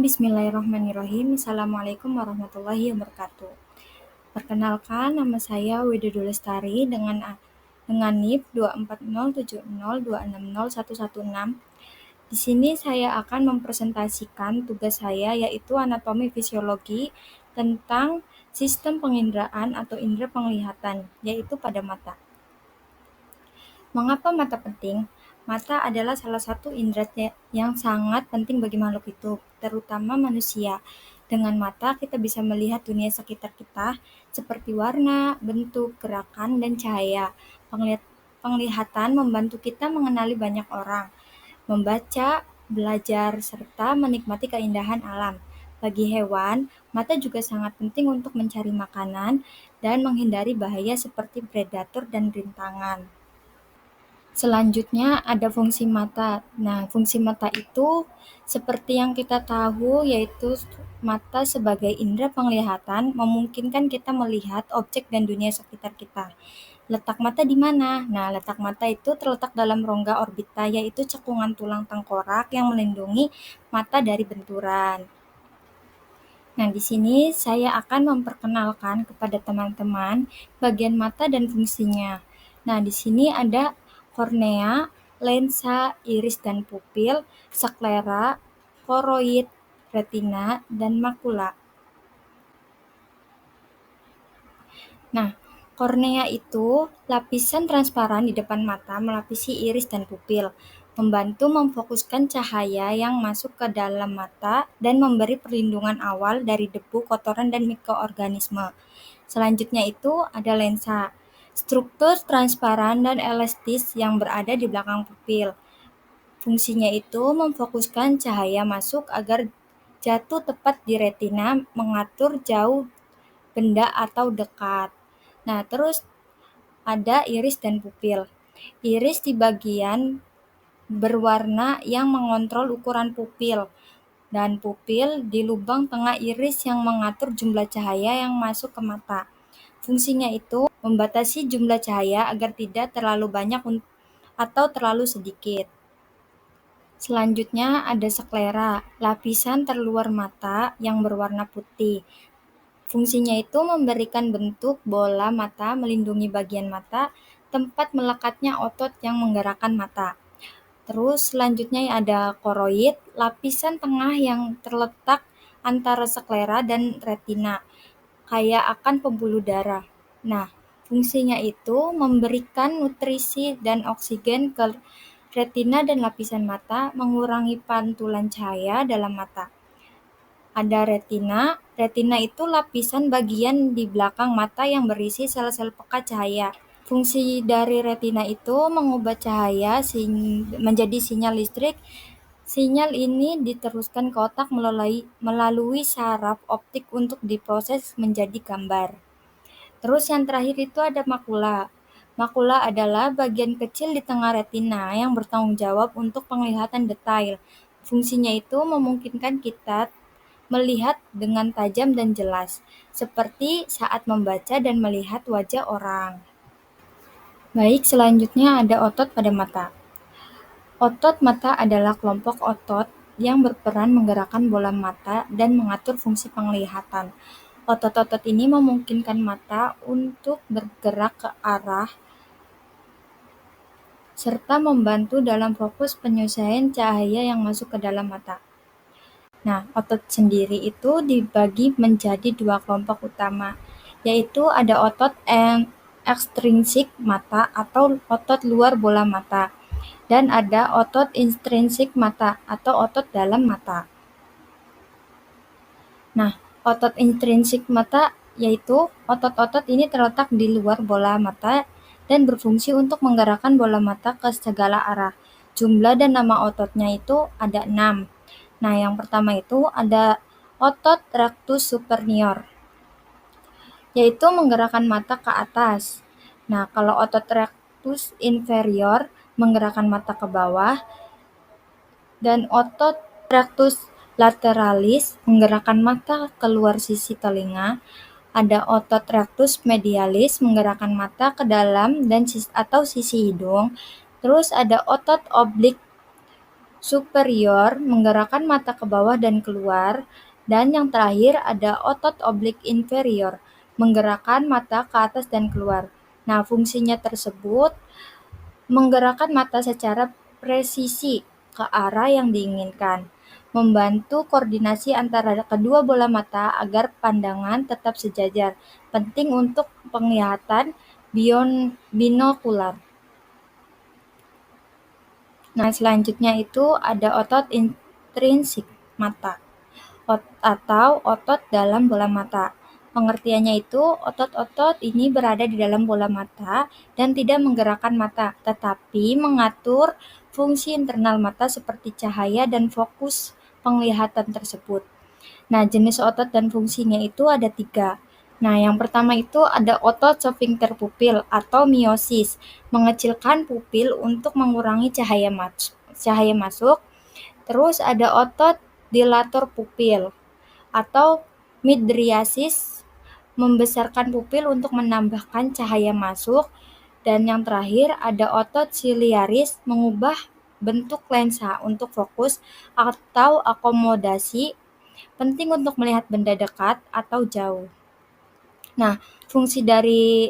Bismillahirrahmanirrahim. Assalamualaikum warahmatullahi wabarakatuh. Perkenalkan, nama saya Widodo Lestari dengan NIP 24070260116. Di sini saya akan mempresentasikan tugas saya, yaitu anatomi fisiologi tentang sistem penginderaan atau indera penglihatan, yaitu pada mata. Mengapa mata penting? Mata adalah salah satu indera yang sangat penting bagi makhluk hidup, terutama manusia. Dengan mata, kita bisa melihat dunia sekitar kita, seperti warna, bentuk, gerakan, dan cahaya. Penglihatan membantu kita mengenali banyak orang, membaca, belajar, serta menikmati keindahan alam. Bagi hewan, mata juga sangat penting untuk mencari makanan dan menghindari bahaya seperti predator dan rintangan. Selanjutnya ada fungsi mata. Nah, fungsi mata itu seperti yang kita tahu, yaitu mata sebagai indera penglihatan memungkinkan kita melihat objek dan dunia sekitar kita. Letak mata di mana? Nah, letak mata itu terletak dalam rongga orbita, yaitu cekungan tulang tengkorak yang melindungi mata dari benturan. Nah, di sini saya akan memperkenalkan kepada teman-teman bagian mata dan fungsinya. Nah, di sini ada kornea, lensa, iris dan pupil, sklera, koroid, retina, dan makula. Nah, kornea itu lapisan transparan di depan mata melapisi iris dan pupil, membantu memfokuskan cahaya yang masuk ke dalam mata dan memberi perlindungan awal dari debu, kotoran, dan mikroorganisme. Selanjutnya itu ada lensa, struktur transparan dan elastis yang berada di belakang pupil. Fungsinya itu memfokuskan cahaya masuk agar jatuh tepat di retina, mengatur jauh benda atau dekat. Nah, terus ada iris dan pupil. Iris di bagian berwarna yang mengontrol ukuran pupil, dan pupil di lubang tengah iris yang mengatur jumlah cahaya yang masuk ke mata. Fungsinya itu membatasi jumlah cahaya agar tidak terlalu banyak atau terlalu sedikit. Selanjutnya ada sklera, lapisan terluar mata yang berwarna putih. Fungsinya itu memberikan bentuk bola mata, melindungi bagian mata, tempat melekatnya otot yang menggerakkan mata. Terus selanjutnya ada koroid, lapisan tengah yang terletak antara sklera dan retina, kaya akan pembuluh darah. Nah, fungsinya itu memberikan nutrisi dan oksigen ke retina dan lapisan mata, mengurangi pantulan cahaya dalam mata. Ada retina. Retina itu lapisan bagian di belakang mata yang berisi sel-sel pekat cahaya. Fungsi dari retina itu mengubah cahaya menjadi sinyal listrik. Sinyal ini diteruskan ke otak melalui saraf optik untuk diproses menjadi gambar. Terus yang terakhir itu ada makula. Makula adalah bagian kecil di tengah retina yang bertanggung jawab untuk penglihatan detail. Fungsinya itu memungkinkan kita melihat dengan tajam dan jelas, seperti saat membaca dan melihat wajah orang. Baik, selanjutnya ada otot pada mata. Otot mata adalah kelompok otot yang berperan menggerakkan bola mata dan mengatur fungsi penglihatan. Otot-otot ini memungkinkan mata untuk bergerak ke arah serta membantu dalam fokus penyelesaian cahaya yang masuk ke dalam mata. Nah, otot sendiri itu dibagi menjadi dua kelompok utama, yaitu ada otot ekstrinsik mata atau otot luar bola mata, dan ada otot intrinsik mata atau otot dalam mata. Nah, otot intrinsik mata yaitu otot-otot ini terletak di luar bola mata dan berfungsi untuk menggerakkan bola mata ke segala arah. Jumlah dan nama ototnya itu ada 6. Nah, yang pertama itu ada otot rectus superior, yaitu menggerakkan mata ke atas. Nah, kalau otot rectus inferior menggerakkan mata ke bawah, dan otot rectus lateralis menggerakkan mata keluar sisi telinga. Ada otot rectus medialis menggerakkan mata ke dalam dan atau sisi hidung. Terus ada otot oblik superior menggerakkan mata ke bawah dan keluar, dan yang terakhir ada otot oblik inferior menggerakkan mata ke atas dan keluar. Nah, fungsinya tersebut menggerakkan mata secara presisi ke arah yang diinginkan, membantu koordinasi antara kedua bola mata agar pandangan tetap sejajar, penting untuk penglihatan binokular. Nah, selanjutnya itu ada otot intrinsik mata atau otot dalam bola mata. Pengertiannya itu, otot-otot ini berada di dalam bola mata dan tidak menggerakkan mata, tetapi mengatur fungsi internal mata seperti cahaya dan fokus penglihatan tersebut. Nah, jenis otot dan fungsinya itu ada 3. Nah, yang pertama itu ada otot sphincter pupil atau miosis, mengecilkan pupil untuk mengurangi cahaya masuk. Terus ada otot dilator pupil atau midriasis, membesarkan pupil untuk menambahkan cahaya masuk. Dan yang terakhir ada otot ciliaris, mengubah bentuk lensa untuk fokus atau akomodasi, penting untuk melihat benda dekat atau jauh. Nah, fungsi dari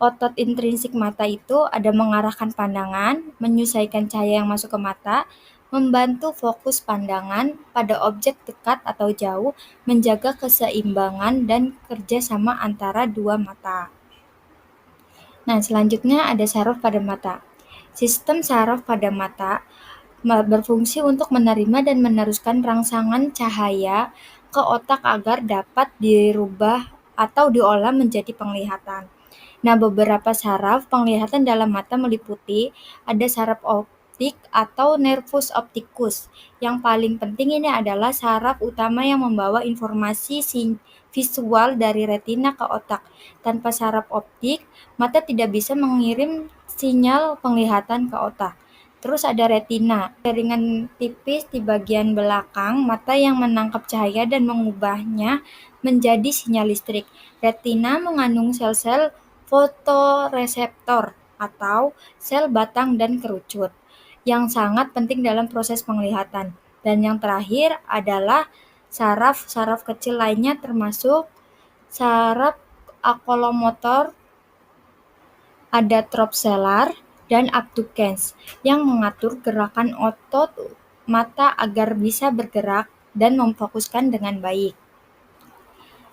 otot intrinsik mata itu ada mengarahkan pandangan, menyesuaikan cahaya yang masuk ke mata, membantu fokus pandangan pada objek dekat atau jauh, menjaga keseimbangan dan kerjasama antara dua mata. Nah, selanjutnya ada saraf pada mata. Sistem saraf pada mata berfungsi untuk menerima dan meneruskan rangsangan cahaya ke otak agar dapat dirubah atau diolah menjadi penglihatan. Nah, beberapa saraf penglihatan dalam mata meliputi ada saraf optik atau nervus opticus. Yang paling penting ini adalah saraf utama yang membawa informasi visual dari retina ke otak. Tanpa saraf optik, mata tidak bisa mengirim sinyal penglihatan ke otak. Terus ada retina, jaringan tipis di bagian belakang mata yang menangkap cahaya dan mengubahnya menjadi sinyal listrik. Retina mengandung sel-sel fotoreseptor atau sel batang dan kerucut yang sangat penting dalam proses penglihatan. Dan yang terakhir adalah saraf-saraf kecil lainnya termasuk saraf oculomotor, ada trophsellar dan abducens yang mengatur gerakan otot mata agar bisa bergerak dan memfokuskan dengan baik.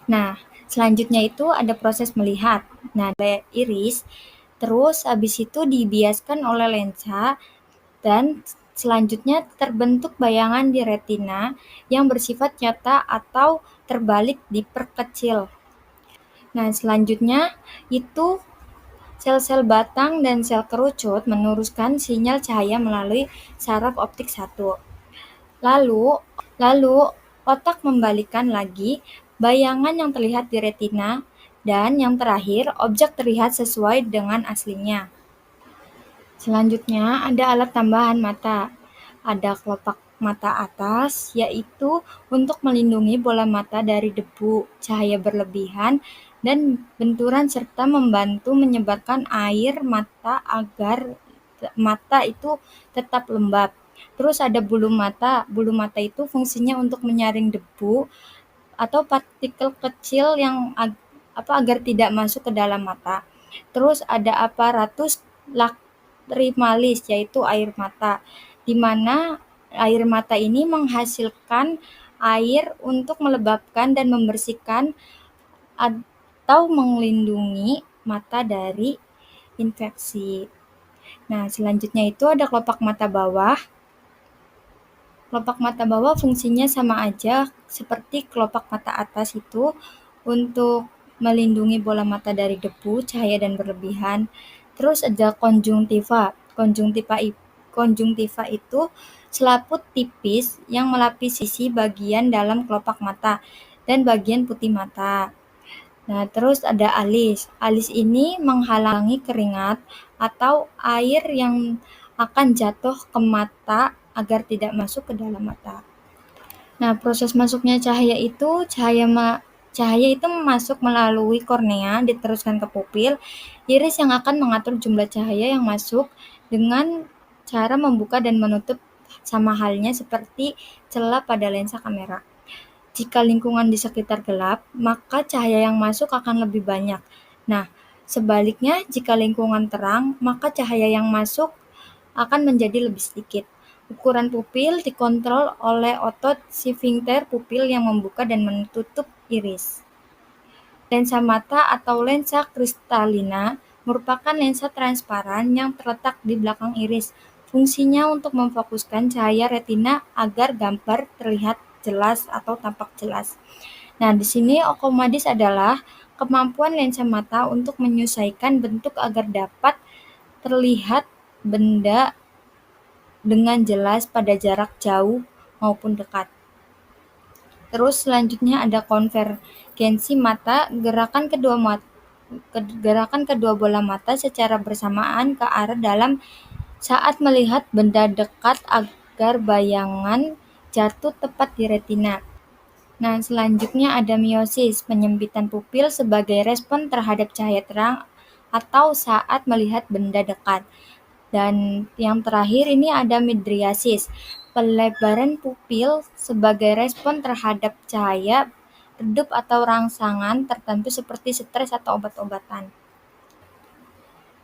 Nah, selanjutnya itu ada proses melihat. Nah, iris, terus habis itu dibiaskan oleh lensa dan selanjutnya terbentuk bayangan di retina yang bersifat nyata atau terbalik diperkecil. Nah, selanjutnya itu sel-sel batang dan sel kerucut meneruskan sinyal cahaya melalui saraf optik 1. Lalu otak membalikan lagi bayangan yang terlihat di retina, dan yang terakhir objek terlihat sesuai dengan aslinya. Selanjutnya ada alat tambahan mata. Ada kelopak mata atas, yaitu untuk melindungi bola mata dari debu, cahaya berlebihan, dan benturan serta membantu menyebarkan air mata agar mata itu tetap lembab. Terus ada bulu mata. Bulu mata itu fungsinya untuk menyaring debu atau partikel kecil yang agar tidak masuk ke dalam mata. Terus ada aparatus lacrimalis, yaitu air mata, di mana air mata ini menghasilkan air untuk melembabkan dan membersihkan atau melindungi mata dari infeksi. Nah, selanjutnya itu ada kelopak mata bawah. Kelopak mata bawah fungsinya sama aja seperti kelopak mata atas itu untuk melindungi bola mata dari debu, cahaya dan berlebihan. Terus ada konjungtiva. Konjungtiva itu selaput tipis yang melapisi bagian dalam kelopak mata dan bagian putih mata. Nah, terus ada alis. Alis ini menghalangi keringat atau air yang akan jatuh ke mata agar tidak masuk ke dalam mata. Nah, proses masuknya cahaya itu masuk melalui kornea, diteruskan ke pupil, iris yang akan mengatur jumlah cahaya yang masuk dengan cara membuka dan menutup sama halnya seperti celah pada lensa kamera. Jika lingkungan di sekitar gelap, maka cahaya yang masuk akan lebih banyak. Nah, sebaliknya jika lingkungan terang, maka cahaya yang masuk akan menjadi lebih sedikit. Ukuran pupil dikontrol oleh otot sfinkter pupil yang membuka dan menutup iris. Lensa mata atau lensa kristalina merupakan lensa transparan yang terletak di belakang iris. Fungsinya untuk memfokuskan cahaya retina agar gambar terlihat jelas atau tampak jelas. Nah, di sini okomadis adalah kemampuan lensa mata untuk menyesuaikan bentuk agar dapat terlihat benda dengan jelas pada jarak jauh maupun dekat. Terus selanjutnya ada konvergensi mata, gerakan kedua bola mata secara bersamaan ke arah dalam saat melihat benda dekat agar bayangan jatuh tepat di retina. Nah, selanjutnya ada miosis, penyempitan pupil sebagai respon terhadap cahaya terang atau saat melihat benda dekat. Dan yang terakhir ini ada midriasis, pelebaran pupil sebagai respon terhadap cahaya redup atau rangsangan tertentu seperti stres atau obat-obatan.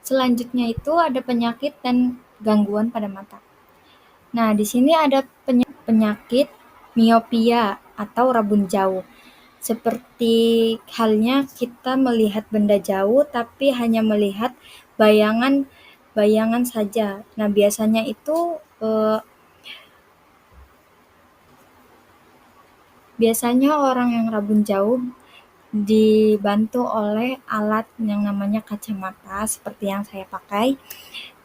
Selanjutnya itu ada penyakit dan gangguan pada mata. Nah, di sini ada penyakit miopia atau rabun jauh. Seperti halnya kita melihat benda jauh tapi hanya melihat bayangan saja. Nah, biasanya itu biasanya orang yang rabun jauh dibantu oleh alat yang namanya kacamata seperti yang saya pakai.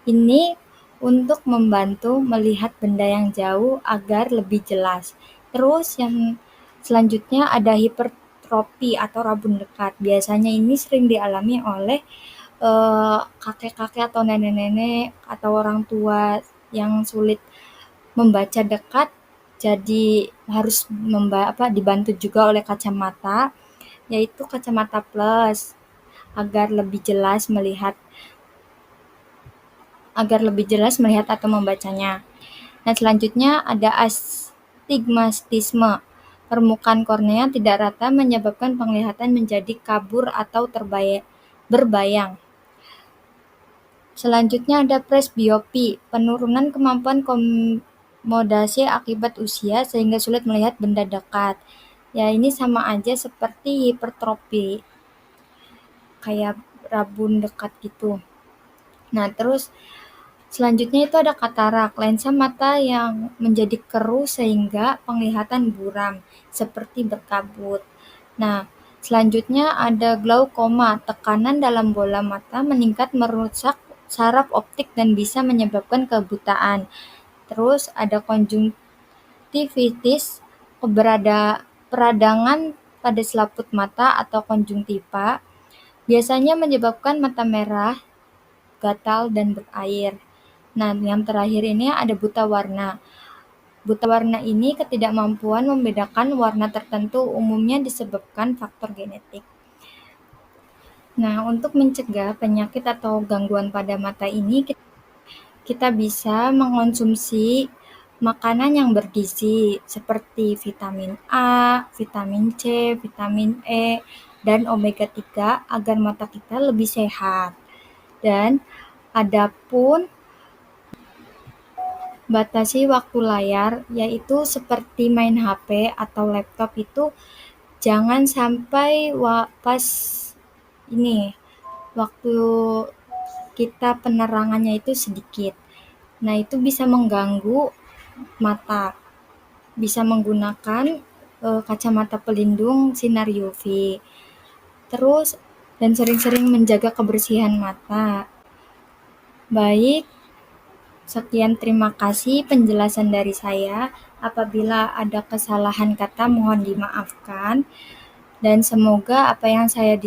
Ini untuk membantu melihat benda yang jauh agar lebih jelas. Terus yang selanjutnya ada hipertrofi atau rabun dekat. Biasanya ini sering dialami oleh kakek-kakek atau nenek-nenek atau orang tua yang sulit membaca dekat, jadi harus dibantu juga oleh kacamata, yaitu kacamata plus agar lebih jelas melihat atau membacanya. Nah, selanjutnya ada astigmatisme. Permukaan kornea tidak rata menyebabkan penglihatan menjadi kabur atau berbayang. Selanjutnya ada presbiopi, penurunan kemampuan komodasi akibat usia sehingga sulit melihat benda dekat. Ya, ini sama aja seperti hipertrofi, kayak rabun dekat gitu. Nah, terus selanjutnya itu ada katarak, lensa mata yang menjadi keruh sehingga penglihatan buram, seperti berkabut. Nah, selanjutnya ada glaukoma, tekanan dalam bola mata meningkat merusak saraf optik dan bisa menyebabkan kebutaan. Terus ada konjungtivitis, peradangan pada selaput mata atau konjungtiva, biasanya menyebabkan mata merah, gatal, dan berair. Nah, yang terakhir ini ada buta warna. Buta warna ini ketidakmampuan membedakan warna tertentu, umumnya disebabkan faktor genetik. Nah, untuk mencegah penyakit atau gangguan pada mata ini, kita bisa mengonsumsi makanan yang bergizi seperti vitamin A, vitamin C, vitamin E, dan omega 3 agar mata kita lebih sehat. Dan adapun batasi waktu layar, yaitu seperti main HP atau laptop itu jangan sampai pas waktu kita penerangannya itu sedikit. Nah, itu bisa mengganggu mata. Bisa menggunakan kacamata pelindung sinar UV. Terus dan sering-sering menjaga kebersihan mata. Baik, sekian terima kasih penjelasan dari saya. Apabila ada kesalahan kata mohon dimaafkan. Dan semoga apa yang saya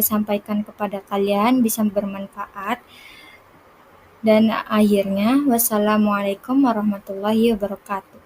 sampaikan kepada kalian bisa bermanfaat. Dan akhirnya, wassalamualaikum warahmatullahi wabarakatuh.